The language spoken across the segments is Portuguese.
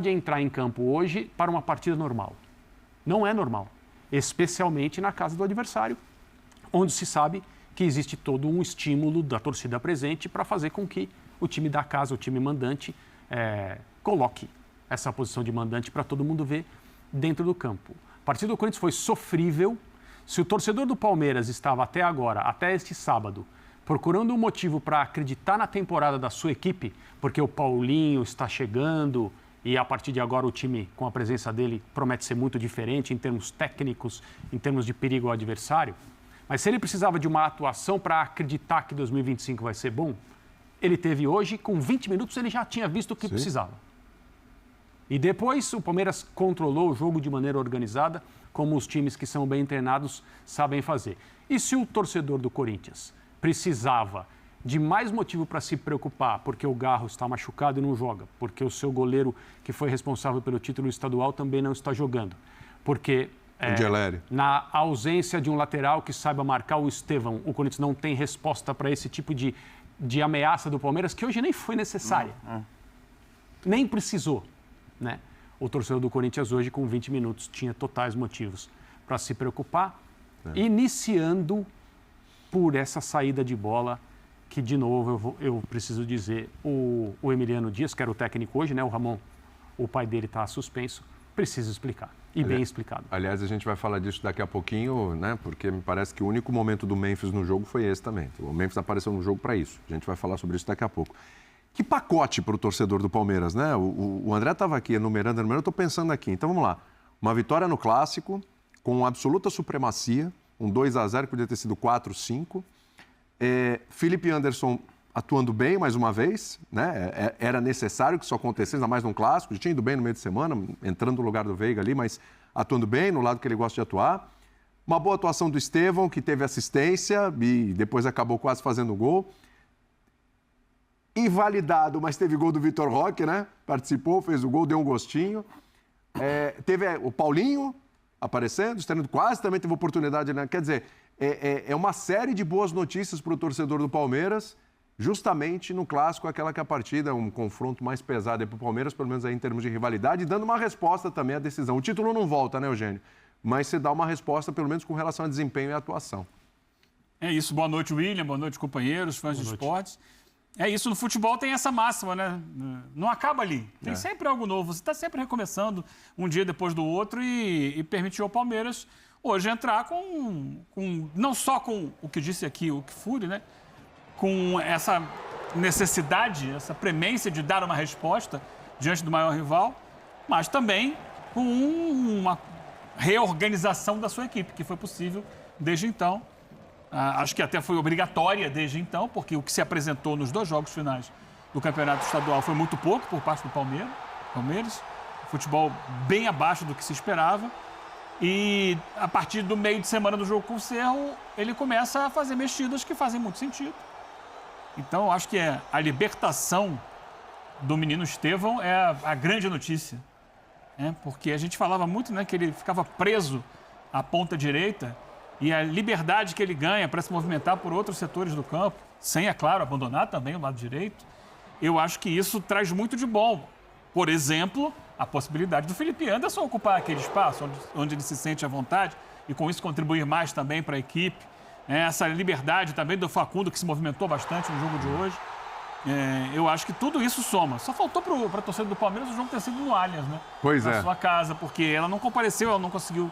de entrar em campo hoje para uma partida normal. Não é normal, especialmente na casa do adversário, onde se sabe que existe todo um estímulo da torcida presente para fazer com que o time da casa, o time mandante, coloque essa posição de mandante para todo mundo ver dentro do campo. A partida do Corinthians foi sofrível. Se o torcedor do Palmeiras estava até agora, até este sábado, procurando um motivo para acreditar na temporada da sua equipe, porque o Paulinho está chegando e a partir de agora o time, com a presença dele, promete ser muito diferente em termos técnicos, em termos de perigo ao adversário. Mas se ele precisava de uma atuação para acreditar que 2025 vai ser bom, ele teve hoje, com 20 minutos, ele já tinha visto o que precisava. E depois o Palmeiras controlou o jogo de maneira organizada, como os times que são bem treinados sabem fazer. E se o torcedor do Corinthians precisava de mais motivo para se preocupar, porque o Garro está machucado e não joga, porque o seu goleiro, que foi responsável pelo título estadual, também não está jogando, porque na ausência de um lateral que saiba marcar o Estevão, o Corinthians não tem resposta para esse tipo de ameaça do Palmeiras, que hoje nem foi necessária, nem precisou, né? O torcedor do Corinthians hoje, com 20 minutos, tinha totais motivos para se preocupar, iniciando por essa saída de bola que, de novo, eu preciso dizer, o Emiliano Dias, que era o técnico hoje, né? O Ramon, o pai dele está suspenso, precisa explicar, e bem explicado. Aliás, a gente vai falar disso daqui a pouquinho, né? Porque me parece que o único momento do Memphis no jogo foi esse também. O Memphis apareceu no jogo para isso. A gente vai falar sobre isso daqui a pouco. Que pacote para o torcedor do Palmeiras, né? O André estava aqui enumerando, eu estou pensando aqui. Então, vamos lá. Uma vitória no Clássico, com absoluta supremacia, um 2-0, que podia ter sido 4-5. Felipe Anderson atuando bem, mais uma vez, né? Era necessário que isso acontecesse, ainda mais num Clássico. Já tinha ido bem no meio de semana, entrando no lugar do Veiga ali, mas atuando bem, no lado que ele gosta de atuar. Uma boa atuação do Estevão, que teve assistência e depois acabou quase fazendo gol. Invalidado, mas teve gol do Vitor Roque, né? Participou, fez o gol, deu um gostinho. Teve o Paulinho aparecendo, estando quase também teve oportunidade, né? Quer dizer, é uma série de boas notícias para o torcedor do Palmeiras, justamente no Clássico, aquela que a partida, um confronto mais pesado para o Palmeiras, pelo menos aí em termos de rivalidade, dando uma resposta também à decisão. O título não volta, né, Eugênio? Mas você dá uma resposta, pelo menos com relação a desempenho e atuação. É isso. Boa noite, William. Boa noite, companheiros, fãs de esportes. É isso, no futebol tem essa máxima, né? Não acaba ali. Tem sempre algo novo. Você está sempre recomeçando um dia depois do outro e permitiu ao Palmeiras hoje entrar não só com o que disse aqui o Kfouri, né? Com essa necessidade, essa premência de dar uma resposta diante do maior rival, mas também com uma reorganização da sua equipe, que foi possível desde então. Acho que até foi obrigatória desde então, porque o que se apresentou nos 2 jogos finais do Campeonato Estadual foi muito pouco por parte do Palmeiras. Futebol bem abaixo do que se esperava. E a partir do meio de semana do jogo com o Cerro, ele começa a fazer mexidas que fazem muito sentido. Então, acho que a libertação do menino Estevão é a grande notícia. Porque a gente falava muito, né, que ele ficava preso à ponta direita. E a liberdade que ele ganha para se movimentar por outros setores do campo, sem, é claro, abandonar também o lado direito, eu acho que isso traz muito de bom. Por exemplo, a possibilidade do Felipe Anderson ocupar aquele espaço onde ele se sente à vontade e, com isso, contribuir mais também para a equipe. Essa liberdade também do Facundo, que se movimentou bastante no jogo de hoje. Eu acho que tudo isso soma. Só faltou para a torcida do Palmeiras o jogo ter sido no Allianz, né? Pois na sua casa, porque ela não compareceu, ela não conseguiu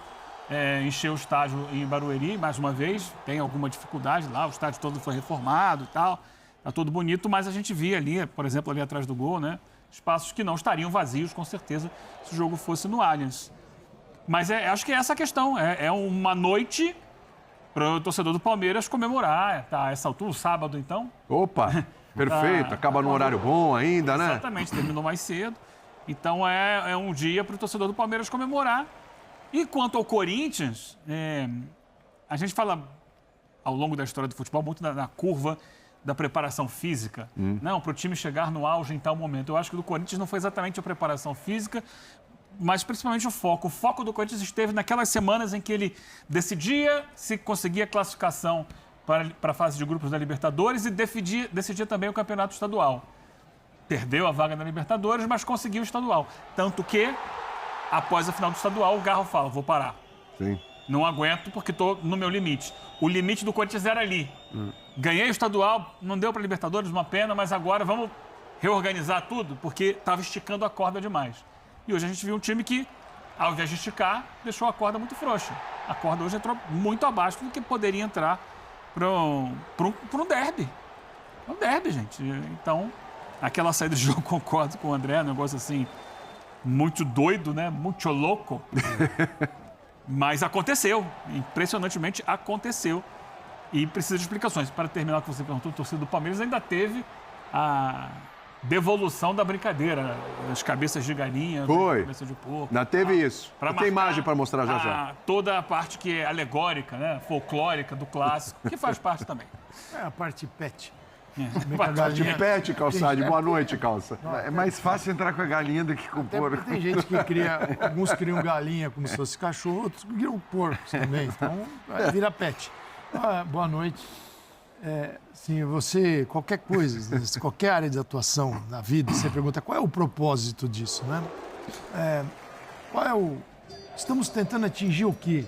encher o estádio em Barueri, mais uma vez, tem alguma dificuldade lá, o estádio todo foi reformado e tal, tá todo bonito, mas a gente via ali, por exemplo, ali atrás do gol, né, espaços que não estariam vazios, com certeza, se o jogo fosse no Allianz. Mas acho que é essa a questão, é uma noite para o torcedor do Palmeiras comemorar, tá, essa altura, sábado então. Opa, perfeito, acaba num horário bom ainda, né? Exatamente, terminou mais cedo, então é um dia para o torcedor do Palmeiras comemorar. E quanto ao Corinthians, a gente fala ao longo da história do futebol muito na curva da preparação física. Não, para o time chegar no auge em tal momento. Eu acho que do Corinthians não foi exatamente a preparação física, mas principalmente o foco. O foco do Corinthians esteve naquelas semanas em que ele decidia se conseguia classificação para a fase de grupos da Libertadores e decidia também o campeonato estadual. perdeu a vaga na Libertadores, mas conseguiu o estadual. Tanto que, após a final do estadual, o Garro fala, vou parar. Sim. Não aguento porque estou no meu limite. O limite do Corinthians era ali. Ganhei o estadual, não deu para Libertadores, uma pena, mas agora vamos reorganizar tudo, porque estava esticando a corda demais. E hoje a gente viu um time que, ao invés de esticar, deixou a corda muito frouxa. A corda hoje entrou muito abaixo do que poderia entrar para um derby. É um derby, gente. Então, aquela saída de jogo, concordo com o André, um negócio assim, muito doido, né? Muito louco. Mas aconteceu. Impressionantemente aconteceu. E precisa de explicações. Para terminar o que você perguntou, o torcedor do Palmeiras ainda teve a devolução da brincadeira. As cabeças de galinha, Foi. cabeça de porco. Ainda teve isso. Tem imagem para mostrar já já. Toda a parte que é alegórica, né? Folclórica do clássico, que faz parte também. É a parte pet. De pet, Calçade. Boa noite, Calça. É mais fácil entrar com a galinha do que com o porco. Tem gente que cria, alguns criam galinha como se fosse cachorro, outros criam porcos também. Então, vira pet. Boa noite. Sim, você, qualquer coisa, qualquer área de atuação na vida, você pergunta qual é o propósito disso, né? Estamos tentando atingir o quê?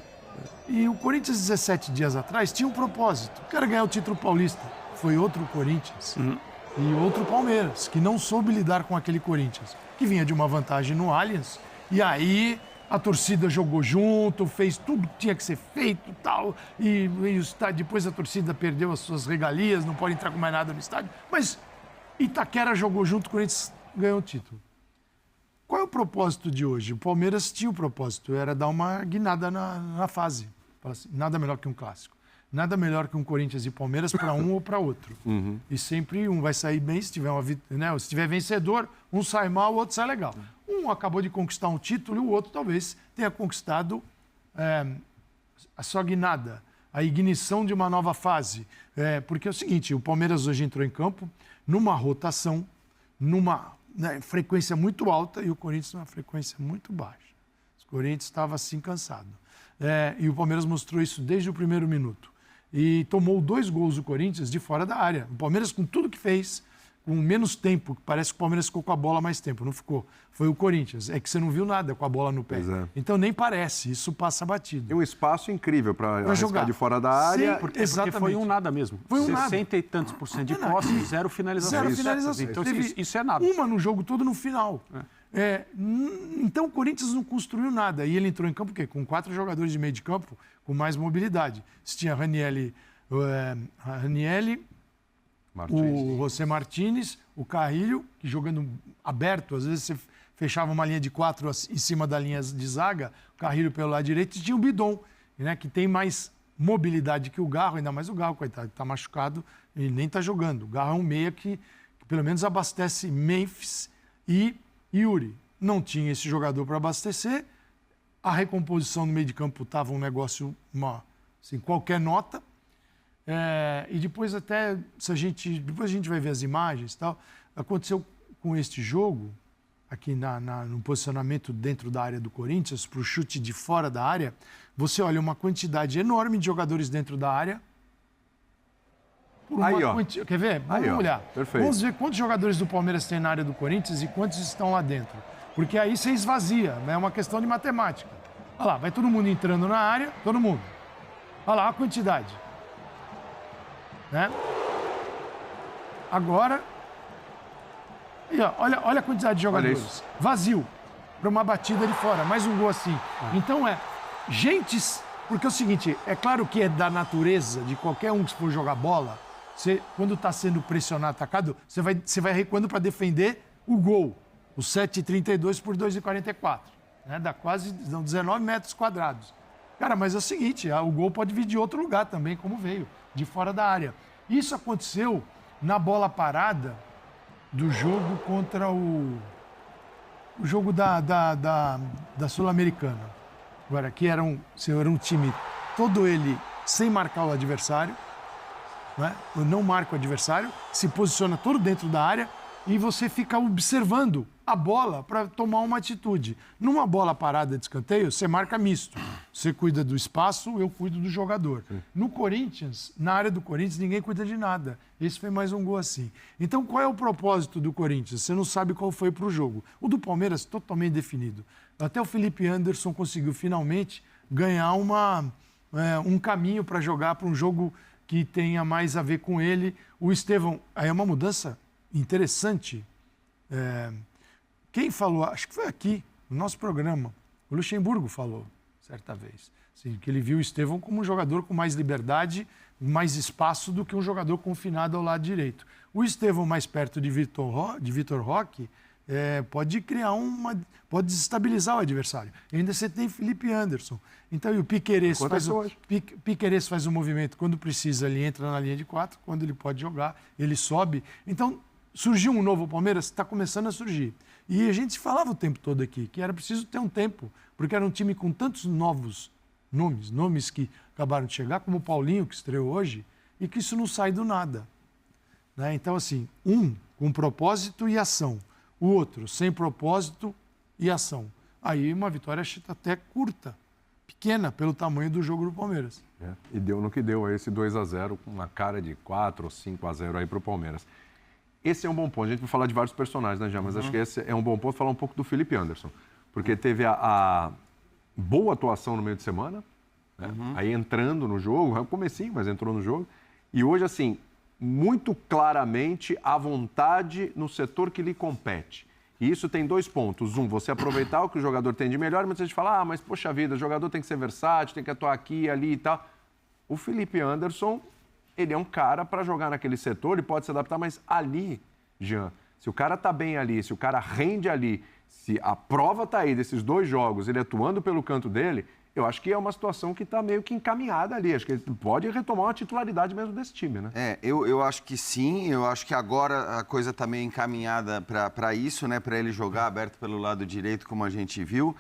E o Corinthians, 17 dias atrás, tinha um propósito. Quero ganhar o título paulista. Foi outro Corinthians e outro Palmeiras, que não soube lidar com aquele Corinthians, que vinha de uma vantagem no Allianz, e aí a torcida jogou junto, fez tudo que tinha que ser feito tal, e depois a torcida perdeu as suas regalias, não pode entrar com mais nada no estádio, mas Itaquera jogou junto, o Corinthians ganhou o título. Qual é o propósito de hoje? O Palmeiras tinha o propósito, era dar uma guinada na fase, nada melhor que um clássico. Nada melhor que um Corinthians e Palmeiras para um ou para outro. E sempre um vai sair bem se tiver, se tiver vencedor, um sai mal, o outro sai legal. Um acabou de conquistar um título e o outro talvez tenha conquistado a sua guinada, a ignição de uma nova fase. Porque é o seguinte, o Palmeiras hoje entrou em campo numa rotação, numa frequência muito alta e o Corinthians numa frequência muito baixa. O Corinthians estava assim cansado. E o Palmeiras mostrou isso desde o primeiro minuto. E tomou 2 gols do Corinthians de fora da área. O Palmeiras, com tudo que fez, com menos tempo, parece que o Palmeiras ficou com a bola mais tempo. Não ficou. Foi o Corinthians. É que você não viu nada com a bola no pé. Então nem parece. Isso passa batido. Tem um espaço incrível para jogar de fora da área. Sim, porque foi um nada mesmo. Foi um 60 e tantos % de posse, 0 finalizações. 0 finalizações. Então isso é nada. Uma no jogo todo no final. Então o Corinthians não construiu nada. E ele entrou em campo o quê? Com 4 jogadores de meio de campo com mais mobilidade. Você tinha Ranieri, o José Martínez, o Carrilho, que jogando aberto, às vezes você fechava uma linha de 4 em cima da linha de zaga, o Carrilho pelo lado direito, e tinha o Bidon, né, que tem mais mobilidade que o Garro, ainda mais o Garro, coitado, está machucado, ele nem está jogando. O Garro é um meia que pelo menos abastece Memphis e Yuri. Não tinha esse jogador para abastecer, a recomposição no meio de campo estava um negócio, assim, qualquer nota. E depois até, depois a gente vai ver as imagens e tal, aconteceu com este jogo, aqui no posicionamento dentro da área do Corinthians, para o chute de fora da área, você olha uma quantidade enorme de jogadores dentro da área. Quer ver? Vamos olhar. Perfeito. Vamos ver quantos jogadores do Palmeiras tem na área do Corinthians e quantos estão lá dentro. Porque aí você esvazia, é uma questão de matemática. Olha lá, vai todo mundo entrando na área, todo mundo. Olha lá a quantidade. Né? Agora, olha a quantidade de jogadores. Vazio, para uma batida de fora, mais um gol assim. Então porque é o seguinte, é claro que é da natureza de qualquer um que for jogar bola, quando está sendo pressionado, atacado, você vai recuando para defender o gol. O 7,32 por 2,44. Né? Dá quase 19 metros quadrados. Cara, mas é o seguinte, o gol pode vir de outro lugar também, como veio, de fora da área. Isso aconteceu na bola parada do jogo contra o jogo da Sul-Americana. Agora, que era um time, todo ele sem marcar o adversário, né? Eu não marco o adversário, se posiciona todo dentro da área e você fica observando a bola para tomar uma atitude. Numa bola parada de escanteio, você marca misto. Você cuida do espaço, eu cuido do jogador. No Corinthians, na área do Corinthians, ninguém cuida de nada. Esse foi mais um gol assim. Então, qual é o propósito do Corinthians? Você não sabe qual foi para o jogo. O do Palmeiras, totalmente definido. Até o Felipe Anderson conseguiu finalmente ganhar um caminho para jogar para um jogo que tenha mais a ver com ele. O Estevão, aí é uma mudança interessante. Quem falou, acho que foi aqui, no nosso programa, o Luxemburgo falou, certa vez, assim, que ele viu o Estevão como um jogador com mais liberdade, mais espaço do que um jogador confinado ao lado direito. O Estevão mais perto de Vitor Roque pode criar pode desestabilizar o adversário. E ainda você tem Felipe Anderson. Então, e o Piquerez faz o movimento quando precisa, ele entra na linha de 4, quando ele pode jogar, ele sobe. Então, surgiu um novo Palmeiras, está começando a surgir. E a gente falava o tempo todo aqui que era preciso ter um tempo, porque era um time com tantos novos nomes que acabaram de chegar, como o Paulinho, que estreou hoje, e que isso não sai do nada. Né? Então, assim, um com propósito e ação, o outro sem propósito e ação. Aí uma vitória até curta, pequena, pelo tamanho do jogo do Palmeiras. E deu no que deu aí esse 2-0, com uma cara de 4 ou 5-0 aí para o Palmeiras. Esse é um bom ponto. A gente vai falar de vários personagens, né, Jean? Mas acho que esse é um bom ponto falar um pouco do Felipe Anderson. Porque teve a boa atuação no meio de semana, né? Aí entrando no jogo, é o comecinho, mas entrou no jogo. E hoje, assim, muito claramente a vontade no setor que lhe compete. E isso tem 2 pontos. Um, você aproveitar o que o jogador tem de melhor, mas a gente fala, mas poxa vida, o jogador tem que ser versátil, tem que atuar aqui, ali e tal. O Felipe Anderson, ele é um cara para jogar naquele setor, ele pode se adaptar, mas ali, Jean, se o cara tá bem ali, se o cara rende ali, se a prova tá aí desses 2 jogos, ele atuando pelo canto dele, eu acho que é uma situação que está meio que encaminhada ali. Acho que ele pode retomar uma titularidade mesmo desse time, né? Eu acho que sim. Eu acho que agora a coisa está meio encaminhada para isso, né? Para ele jogar aberto pelo lado direito, como a gente viu.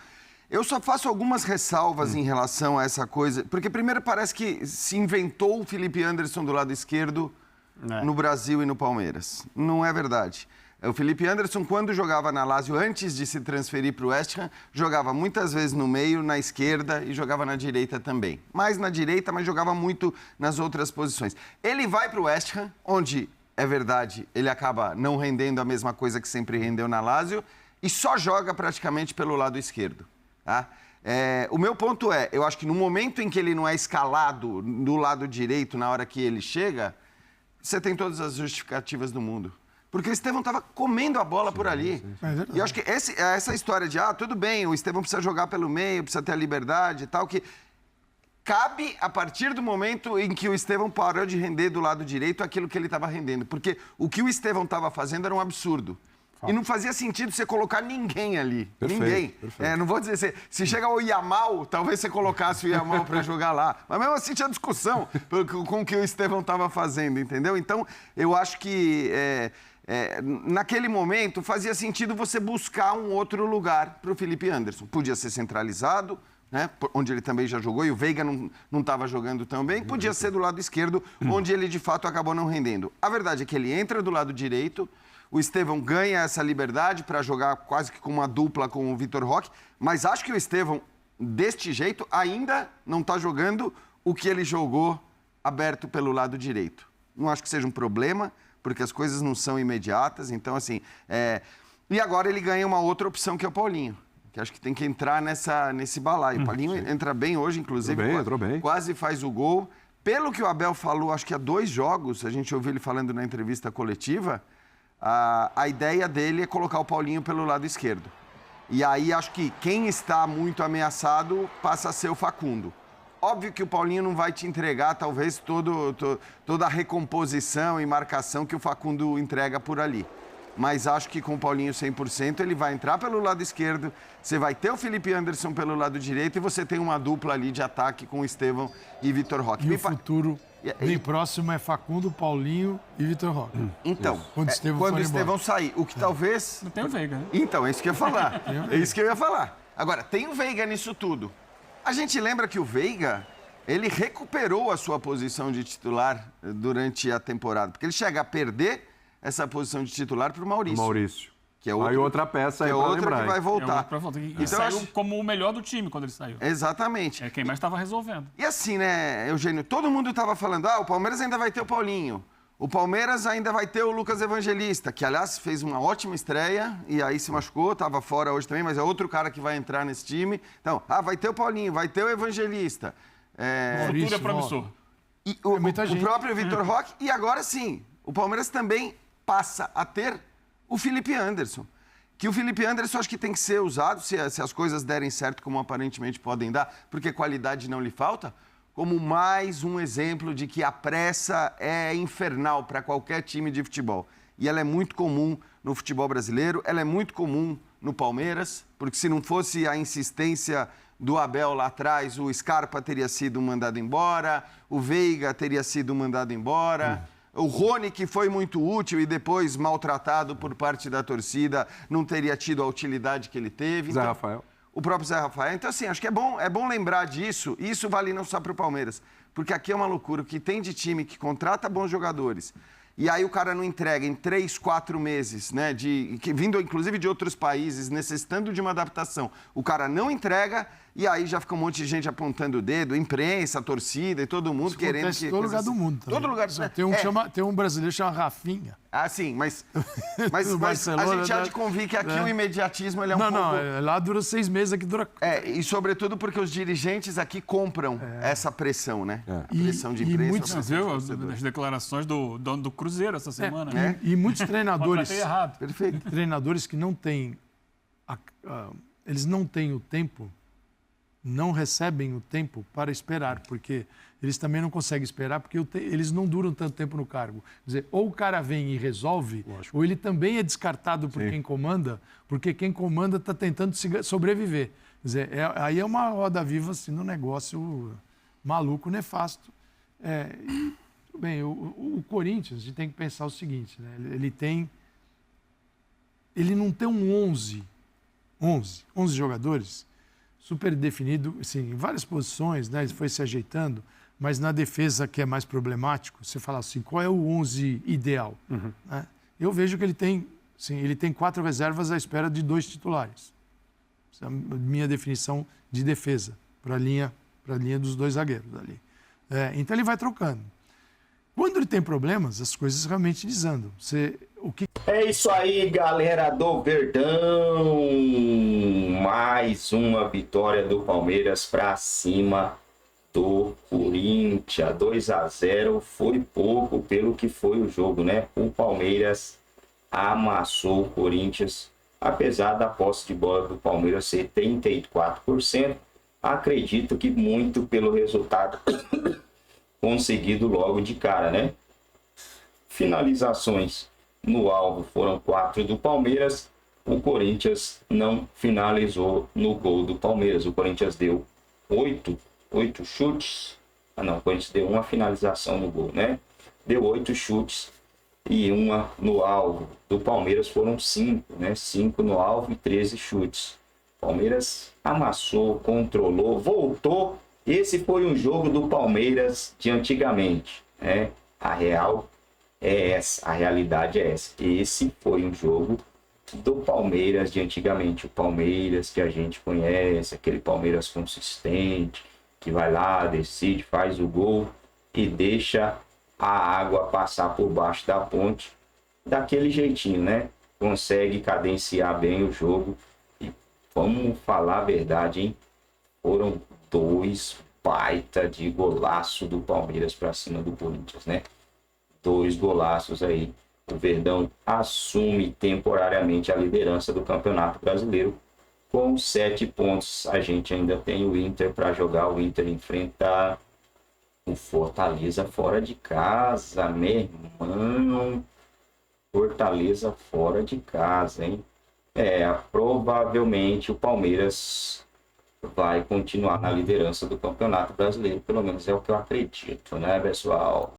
Eu só faço algumas ressalvas em relação a essa coisa. Porque primeiro parece que se inventou o Felipe Anderson do lado esquerdo no Brasil e no Palmeiras. Não é verdade. O Felipe Anderson, quando jogava na Lazio, antes de se transferir para o West Ham, jogava muitas vezes no meio, na esquerda e jogava na direita também. Mais na direita, mas jogava muito nas outras posições. Ele vai para o West Ham, onde, é verdade, ele acaba não rendendo a mesma coisa que sempre rendeu na Lazio e só joga praticamente pelo lado esquerdo. Tá? O meu ponto eu acho que no momento em que ele não é escalado do lado direito, na hora que ele chega, você tem todas as justificativas do mundo. Porque o Estevão estava comendo a bola por ali. E eu acho que essa história de, tudo bem, o Estevão precisa jogar pelo meio, precisa ter a liberdade e tal, que cabe a partir do momento em que o Estevão parou de render do lado direito aquilo que ele estava rendendo. Porque o que o Estevão estava fazendo era um absurdo. E não fazia sentido você colocar ninguém ali. Ninguém. Não vou dizer, se chega o Yamal, talvez você colocasse o Yamal para jogar lá. Mas mesmo assim tinha discussão com o que o Estevão estava fazendo, entendeu? Então, eu acho que naquele momento fazia sentido você buscar um outro lugar para o Felipe Anderson. Podia ser centralizado, né, onde ele também já jogou, e o Veiga não estava jogando tão bem. Podia ser do lado esquerdo, onde ele de fato acabou não rendendo. A verdade é que ele entra do lado direito, o Estevão ganha essa liberdade para jogar quase que com uma dupla com o Vitor Roque, mas acho que o Estevão, deste jeito, ainda não está jogando o que ele jogou aberto pelo lado direito. Não acho que seja um problema, porque as coisas não são imediatas, então assim... E agora ele ganha uma outra opção, que é o Paulinho, que acho que tem que entrar nesse balaio. O Paulinho entra bem hoje, inclusive, entrou bem. Quase faz o gol. Pelo que o Abel falou, acho que há 2 jogos, a gente ouviu ele falando na entrevista coletiva, a ideia dele é colocar o Paulinho pelo lado esquerdo. E aí acho que quem está muito ameaçado passa a ser o Facundo. Óbvio que o Paulinho não vai te entregar, talvez, toda a recomposição e marcação que o Facundo entrega por ali. Mas acho que com o Paulinho 100%, ele vai entrar pelo lado esquerdo, você vai ter o Felipe Anderson pelo lado direito e você tem uma dupla ali de ataque com o Estevão e Vitor Roque. E o futuro bem próximo é Facundo, Paulinho e Vitor Roque. Então, quando o Estevão sair, o que talvez... Não tem o Veiga, né? Então, é isso que eu ia falar. Agora, tem o Veiga nisso tudo. A gente lembra que o Veiga, ele recuperou a sua posição de titular durante a temporada, porque ele chega a perder essa posição de titular para o Maurício. que é Aí outra peça aí que é pra outra lembrar, que hein? vai É voltar. outro pra voltar. E Então, saiu acho- como o melhor do time quando ele saiu. Exatamente. É quem mais estava resolvendo. E assim, né, Eugênio, todo mundo estava falando, o Palmeiras ainda vai ter o Paulinho. O Palmeiras ainda vai ter o Lucas Evangelista, que, aliás, fez uma ótima estreia e aí se machucou, estava fora hoje também, mas é outro cara que vai entrar nesse time. Então, vai ter o Paulinho, vai ter o Evangelista. O futuro é promissor. E muita o gente. próprio Vitor Roque. E agora sim, o Palmeiras também passa a ter o Felipe Anderson. Que o Felipe Anderson acho que tem que ser usado, se as coisas derem certo, como aparentemente podem dar, porque qualidade não lhe falta, como mais um exemplo de que a pressa é infernal para qualquer time de futebol. E ela é muito comum no futebol brasileiro, ela é muito comum no Palmeiras, porque se não fosse a insistência do Abel lá atrás, o Scarpa teria sido mandado embora, o Veiga teria sido mandado embora, o Rony, que foi muito útil e depois maltratado por parte da torcida, não teria tido a utilidade que ele teve. Zé Rafael. O próprio Zé Rafael. Então, assim, acho que é bom lembrar disso. E isso vale não só para o Palmeiras. Porque aqui é uma loucura. O que tem de time que contrata bons jogadores e aí o cara não entrega em 3, 4 meses, né? Vindo, inclusive, de outros países, necessitando de uma adaptação. O cara não entrega e aí já fica um monte de gente apontando o dedo, imprensa, torcida e todo mundo Isso querendo acontece que... em todo lugar do mundo também. Todo lugar. Tem um brasileiro chamado Rafinha. Ah, sim, mas No a Barcelona, gente há né? de convir que aqui É. o imediatismo ele é um Não, pouco... não, lá dura 6 meses, aqui dura... E sobretudo porque os dirigentes aqui compram essa pressão, né? A pressão de E imprensa. muitos- a Você pressão viu dos torcedores. as declarações do dono do Cruzeiro essa semana? né? E muitos treinadores... Contratei errado. Perfeito. Treinadores que não têm... eles não têm o tempo, não recebem o tempo para esperar, porque eles também não conseguem esperar, porque eles não duram tanto tempo no cargo. Quer dizer, ou o cara vem e resolve, ou ele também é descartado por quem comanda, porque quem comanda está tentando sobreviver. Quer dizer, aí é uma roda viva assim, no negócio maluco, nefasto. Tudo bem, o Corinthians, a gente tem que pensar o seguinte, né? Ele não tem um 11 jogadores super definido, assim, em várias posições, né? Ele foi se ajeitando, mas na defesa que é mais problemático, você fala assim, qual é o 11 ideal? Né? Eu vejo que ele tem 4 reservas à espera de 2 titulares. Essa é a minha definição de defesa para a linha dos 2 zagueiros ali. Então ele vai trocando. Quando ele tem problemas, as coisas realmente desandam. É isso aí, galera do Verdão. Mais uma vitória do Palmeiras para cima do Corinthians. 2-0 foi pouco pelo que foi o jogo, né? O Palmeiras amassou o Corinthians, apesar da posse de bola do Palmeiras ser 34%. Acredito que muito pelo resultado conseguido logo de cara, né? Finalizações no alvo foram 4 do Palmeiras. O Corinthians não finalizou no gol do Palmeiras. O Corinthians deu 8 chutes. O Corinthians deu uma finalização no gol, né? Deu 8 chutes e uma no alvo. Do Palmeiras foram 5, né? 5 no alvo e 13 chutes. Palmeiras amassou, controlou, voltou. Esse foi um jogo do Palmeiras de antigamente, né? A real é essa, a realidade é essa. Esse foi um jogo do Palmeiras de antigamente. O Palmeiras que a gente conhece, aquele Palmeiras consistente, que vai lá, decide, faz o gol e deixa a água passar por baixo da ponte daquele jeitinho, né? Consegue cadenciar bem o jogo. E vamos falar a verdade, hein? Foram 2 baita de golaço do Palmeiras para cima do Corinthians, né? 2 golaços aí. O Verdão assume temporariamente a liderança do Campeonato Brasileiro com 7 pontos. A gente ainda tem o Inter para jogar. O Inter enfrenta o Fortaleza fora de casa, meu irmão. Fortaleza fora de casa, hein? Provavelmente o Palmeiras vai continuar na liderança do Campeonato Brasileiro, pelo menos é o que eu acredito, né, pessoal?